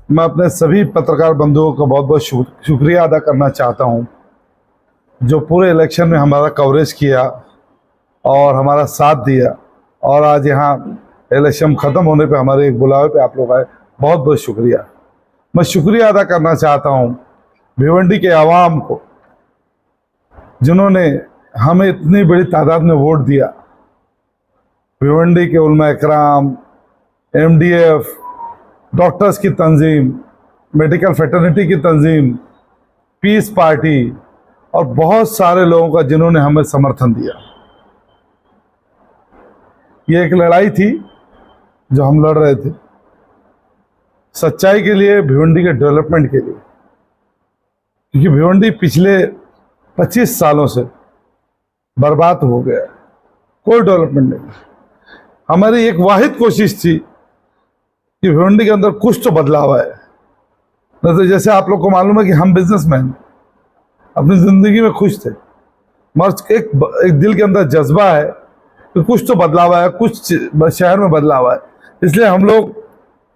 मैं अपने सभी पत्रकार बंधुओं का बहुत बहुत शुक्रिया अदा करना चाहता हूं, जो पूरे इलेक्शन में हमारा कवरेज किया और हमारा साथ दिया, और आज यहाँ इलेक्शन ख़त्म होने पे हमारे एक बुलावे पे आप लोग आए। बहुत बहुत शुक्रिया। मैं शुक्रिया अदा करना चाहता हूँ भिवंडी के आवाम को, जिन्होंने हमें इतनी बड़ी तादाद में वोट दिया। भिवंडी के उलमा इकराम, MDF, डॉक्टर्स की तंजीम, मेडिकल फ्रेटर्निटी की तंजीम, पीस पार्टी और बहुत सारे लोगों का जिन्होंने हमें समर्थन दिया। ये एक लड़ाई थी जो हम लड़ रहे थे, सच्चाई के लिए, भिवंडी के डेवलपमेंट के लिए, क्योंकि भिवंडी पिछले 25 सालों से बर्बाद हो गया, कोई डेवलपमेंट नहीं। हमारी एक वाहिद कोशिश थी कि भिवंडी के अंदर कुछ तो बदलाव आए। नहीं तो जैसे आप लोग को मालूम है कि हम बिजनेसमैन अपनी ज़िंदगी में खुश थे, मगर एक दिल के अंदर जज्बा है कि कुछ तो बदलाव आया, कुछ शहर में बदलाव आया। इसलिए हम लोग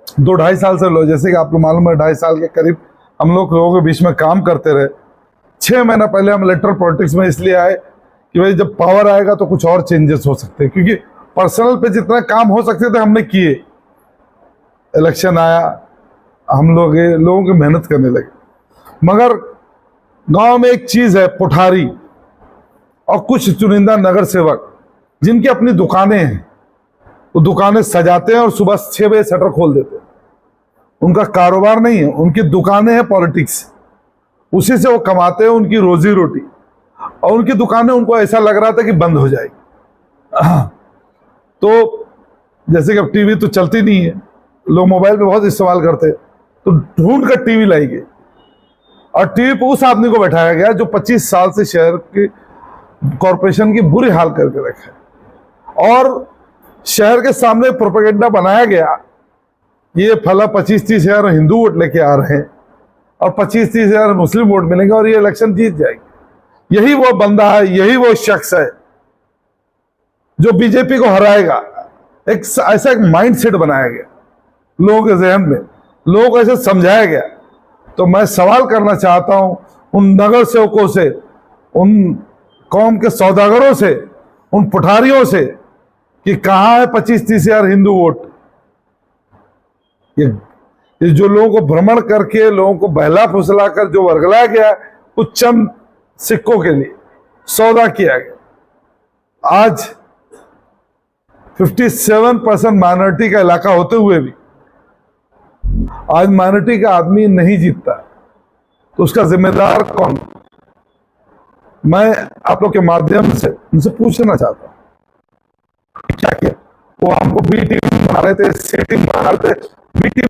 2-2.5 साल से लोग, जैसे कि आपको मालूम है, 2.5 साल के करीब हम लोगों के बीच में काम करते रहे। 6 महीना पहले हम इलेक्टोरल पॉलिटिक्स में इसलिए आए कि भाई जब पावर आएगा तो कुछ और चेंजेस हो सकते हैं, क्योंकि पर्सनल पे जितना काम हो सकते थे हमने किए। इलेक्शन आया, हम लोगों की मेहनत करने लगे। मगर गांव में एक चीज़ है, पुठारी और कुछ चुनिंदा नगर सेवक जिनकी अपनी दुकानें हैं, वो दुकानें सजाते हैं और सुबह 6 बजे शटर खोल देते हैं। उनका कारोबार नहीं है, उनकी दुकानें हैं, पॉलिटिक्स, उसी से वो कमाते हैं उनकी रोजी रोटी। और उनकी दुकानें उनको ऐसा लग रहा था कि बंद हो जाएगी। तो जैसे कि अब टीवी तो चलती नहीं है, लोग मोबाइल पे बहुत इस्तेमाल करते हैं, तो ढूंढ कर टीवी लाई गई और टीवी पे उस आदमी को बैठाया गया जो 25 साल से शहर की कॉरपोरेशन की बुरी हाल करके रखा है। और शहर के सामने प्रोपेगेंडा बनाया गया, ये फला 25-30 हजार हिंदू वोट लेके आ रहे हैं और 25-30 हजार मुस्लिम वोट मिलेंगे और ये इलेक्शन जीत जाएगी। यही वो बंदा है, यही वो शख्स है जो बीजेपी को हराएगा। एक ऐसा एक माइंड सेट बनाया गया लोगों के जहन में, लोगों को ऐसे समझाया गया। तो मैं सवाल करना चाहता हूं उन नगर सेवकों से, उन कौम के सौदागरों से, उन पुठारियों से कि कहाँ है 25-30 हजार हिंदू वोट। ये जो लोगों को भ्रमण करके, लोगों को बहला फुसला कर जो वर्गलाया गया, कुछ चंद सिक्कों के लिए सौदा किया गया। आज 57% माइनॉरिटी का इलाका होते हुए भी आज माइनॉरिटी का आदमी नहीं जीतता, तो उसका जिम्मेदार कौन? मैं आप लोग के माध्यम से उनसे पूछना चाहता हूं क्या किया। वो हमको बी टीम बना रहे थे, सी टीम बना रहे थे। बी टीम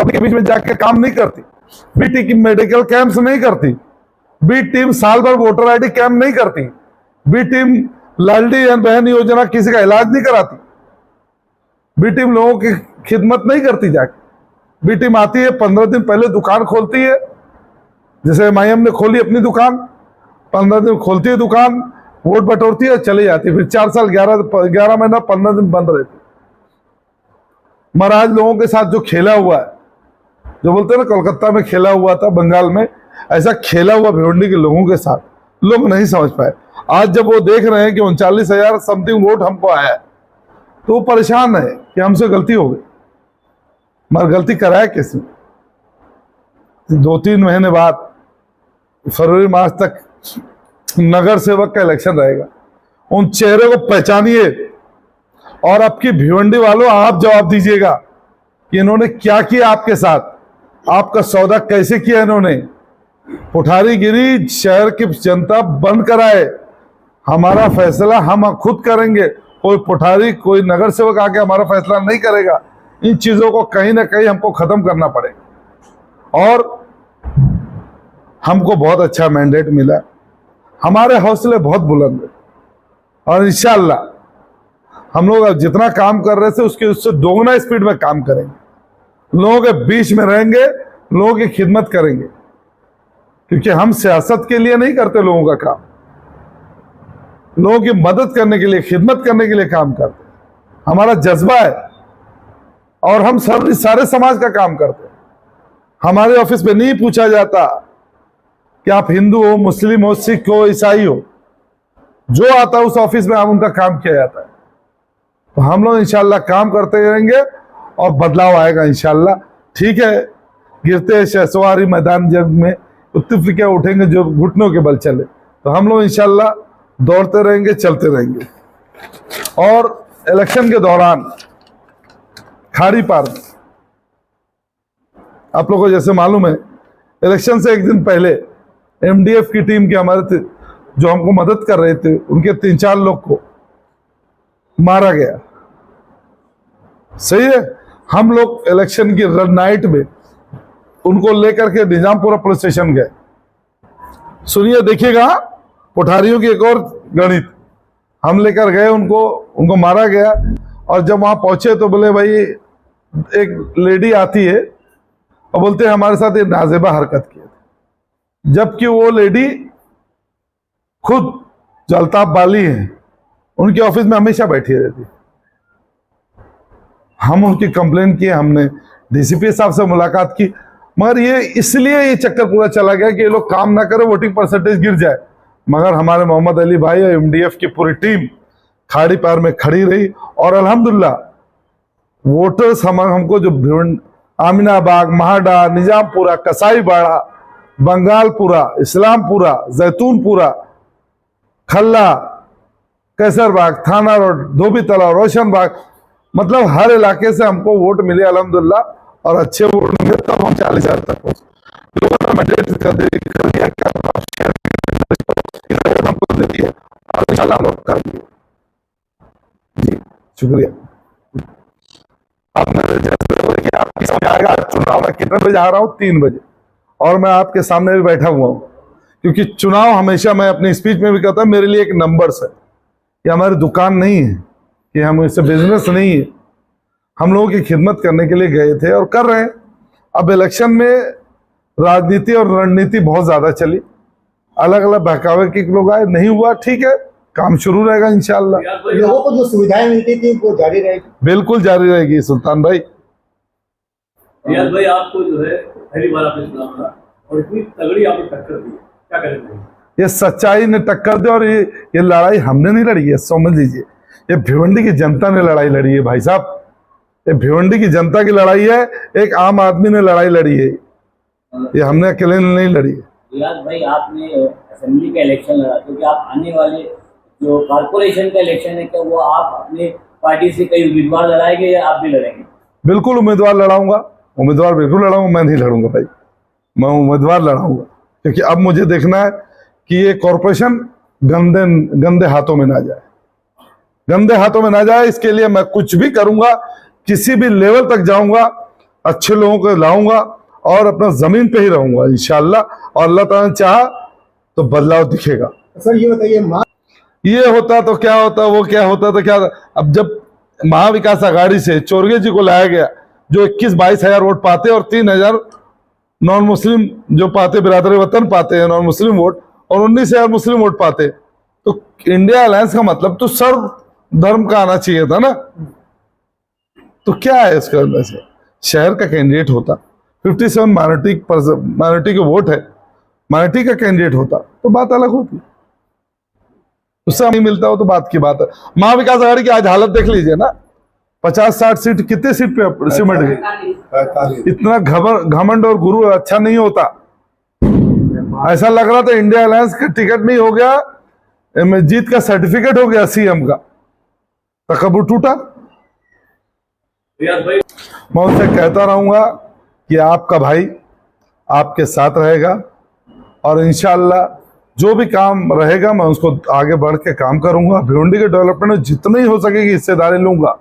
के बीच में जाके काम नहीं करती, बी टीम की मेडिकल कैंप्स नहीं करती, बी टीम साल भर वोटर आईडी कैंप नहीं करती, बी टीम लाडली बहन योजना किसी का इलाज नहीं कराती, बी टीम लोगों की खिदमत नहीं करती। जाके बी टीम आती है, 15 दिन पहले दुकान खोलती है, जैसे MIM ने खोली अपनी दुकान, 15 दिन खोलती है दुकान, वोट बटोरती है, चली जाती है। फिर 4 साल 11 महीना 15 दिन बंद रहती। महाराज लोगों के साथ जो खेला हुआ है, जो बोलते हैं ना कोलकाता में खेला हुआ था, बंगाल में, ऐसा खेला हुआ भिवंडी के लोगों के साथ लोग नहीं समझ पाए। आज जब वो देख रहे हैं कि 39,000 समथिंग वोट हमको आया है, तो वो परेशान है कि हमसे गलती हो गई। मगर गलती कराया किसने? 2-3 महीने बाद फरवरी मार्च तक नगर सेवक का इलेक्शन रहेगा। उन चेहरे को पहचानिए और आपकी भिवंडी वालों आप जवाब दीजिएगा कि इन्होंने क्या किया आपके साथ, आपका सौदा कैसे किया इन्होंने। पुठारीगिरी शहर की जनता बंद कराए, हमारा फैसला हम खुद करेंगे। कोई पुठारी, कोई नगर सेवक आके हमारा फैसला नहीं करेगा। इन चीजों को कहीं ना कहीं हमको खत्म करना पड़ेगा। और हमको बहुत अच्छा मैंडेट मिला, हमारे हौसले बहुत बुलंद है और इंशाअल्लाह हम लोग जितना काम कर रहे थे उससे दोगुना स्पीड में काम करेंगे, लोगों के बीच में रहेंगे, लोगों की खिदमत करेंगे। क्योंकि हम सियासत के लिए नहीं करते लोगों का काम, लोगों की मदद करने के लिए, खिदमत करने के लिए काम करते हैं। हमारा जज्बा है और हम सब सारे समाज का काम करते हैं। हमारे ऑफिस में नहीं पूछा जाता कि आप हिंदू हो, मुस्लिम हो, सिख हो, ईसाई हो, जो आता है उस ऑफिस में हम उनका काम किया जाता है। तो हम लोग इंशाल्लाह काम करते रहेंगे और बदलाव आएगा इंशाल्लाह। ठीक है, गिरते शहसवारी मैदान जंग में उत्तफिक उठेंगे जो घुटनों के बल चले, तो हम लोग इंशाल्लाह दौड़ते रहेंगे, चलते रहेंगे। और इलेक्शन के दौरान खाड़ी पार में आप लोगों को जैसे मालूम है, इलेक्शन से एक दिन पहले एमडीएफ की टीम के हमारे जो हमको मदद कर रहे थे, उनके 3-4 लोग को मारा गया। सही है, हम लोग इलेक्शन की नाइट में उनको लेकर के निजामपुरा पुलिस स्टेशन गए। सुनिए, देखिएगा कोठारियों की एक और गणित। हम लेकर गए उनको मारा गया। और जब वहां पहुंचे तो बोले भाई, एक लेडी आती है और बोलते हैं हमारे साथ ये नाजेबा हरकत की, जबकि वो लेडी खुद जो अल्ताफ बाली है उनके ऑफिस में हमेशा बैठी रहती। हम उनकी कंप्लेन किए, हमने डीसीपी साहब से मुलाकात की, मगर ये इसलिए ये चक्कर पूरा चला गया कि ये लोग काम ना करें, वोटिंग परसेंटेज गिर जाए। मगर हमारे मोहम्मद अली भाई और एमडीएफ की पूरी टीम खाड़ी पार में खड़ी रही और अल्हम्दुलिल्लाह वोटर्स हमको जो आमिनाबाग, महाडा, निजामपुरा, कसाईबाड़ा, बंगालपुरा, इस्लामपुरा, जैतूनपुरा, खल्ला, कैसरबाग, थाना रोड, धोबी तालाब, रोशनबाग, मतलब हर इलाके से हमको वोट मिले अल्हम्दुलिल्लाह। और अच्छे वोट मिले तब हम 40,000 तक पहुंचे। लोगों ने मैंडेट कर दिया हमको दे दिया और इंशाल्लाह हम लोग कर दिए। जी शुक्रिया। अब मेरे जैसे आपकी समझ आएगा चुनाव में कितने बजे आ रहा हूँ, 3 बजे, और मैं आपके सामने भी बैठा हुआ हूँ, क्योंकि चुनाव हमेशा मैं अपनी स्पीच में भी कहता हूँ मेरे लिए एक नंबर्स है। ये हमारी दुकान नहीं है, कि हम इससे बिजनेस नहीं है, हम लोगों की खिदमत करने के लिए गए थे और कर रहे हैं। अब इलेक्शन में राजनीति और रणनीति बहुत ज्यादा चली, अलग अलग बहकावे के लोग आए, नहीं हुआ, ठीक है, काम शुरू रहेगा इंशाल्लाह। लोगों को जो सुविधाएं मिलती थी वो जारी रहेगी, बिल्कुल जारी रहेगी सुल्तान भाई। रियाज भाई, आपको जो है पहली बार आपने चुनाव लड़ा और इतनी तगड़ी आपने टक्कर दी, क्या करेंगे? ये सच्चाई ने टक्कर दी और ये लड़ाई हमने नहीं लड़ी है, समझ लीजिए, ये भिवंडी की जनता ने लड़ाई लड़ी है भाई साहब। ये भिवंडी की जनता की लड़ाई है, एक आम आदमी ने लड़ाई लड़ी है, ये हमने अकेले नहीं लड़ी है। रियाज भाई, आपने असेंबली का इलेक्शन लड़ा, तो क्या आप आने वाले जो कारपोरेशन का इलेक्शन है, क्या वो आप अपने पार्टी से कई उम्मीदवार लड़ाएंगे या आप भी लड़ेंगे? बिल्कुल उम्मीदवार लड़ाऊंगा, उम्मीदवार बिल्कुल लड़ाऊंगा, मैं नहीं लड़ूंगा भाई, मैं उम्मीदवार लड़ाऊंगा, क्योंकि अब मुझे देखना है कि ये कॉरपोरेशन गंदे हाथों में ना जाए, गंदे हाथों में ना जाए। इसके लिए मैं कुछ भी करूंगा, किसी भी लेवल तक जाऊंगा, अच्छे लोगों को लाऊंगा और अपना जमीन पे ही रहूंगा इंशाल्लाह। और अल्लाह ताला ने चाहा तो बदलाव दिखेगा। सर ये बताइए, ये होता तो क्या होता, वो क्या होता तो क्या। अब जब महाविकास आघाड़ी से चोरगे जी को लाया गया, जो 21-22 हजार वोट पाते और 3,000 नॉन मुस्लिम जो पाते, बिरादर वतन पाते हैं नॉन मुस्लिम वोट, और 19,000 मुस्लिम वोट पाते, तो इंडिया अलायंस का मतलब तो सर्व धर्म का आना चाहिए था ना। तो क्या है इसका अंदर से, शहर का कैंडिडेट होता, 57 माइनॉरिटी के वोट है, माइनॉरिटी का कैंडिडेट होता तो बात अलग होती, उससे नहीं मिलता हो तो बात की बात है। महाविकास आघाड़ी की आज हालत देख लीजिए ना, 50-60 सीट, कितने सीट पे सिमट गई। इतना घमंड और गुरु अच्छा नहीं होता। ऐसा लग रहा था इंडिया अलायंस का टिकट नहीं हो गया, जीत का सर्टिफिकेट हो गया सीएम का, तकब्बुर टूटा। मैं उनसे कहता रहूंगा कि आपका भाई आपके साथ रहेगा और इंशाल्लाह जो भी काम रहेगा मैं उसको आगे बढ़ के काम करूंगा। भिवंडी के डेवलपमेंट में जितनी हो सकेगी हिस्सेदारी लूंगा।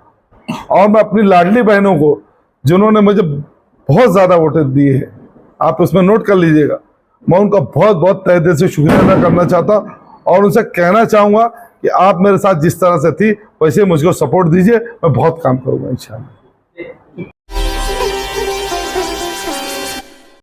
और मैं अपनी लाडली बहनों को, जिन्होंने मुझे बहुत ज्यादा वोटें दिए हैं, आप उसमें नोट कर लीजिएगा, मैं उनका बहुत बहुत तहे दिल से शुक्रिया अदा करना चाहता हूँ और उनसे कहना चाहूंगा कि आप मेरे साथ जिस तरह से थी वैसे मुझको सपोर्ट दीजिए, मैं बहुत काम करूंगा इंशाल्लाह।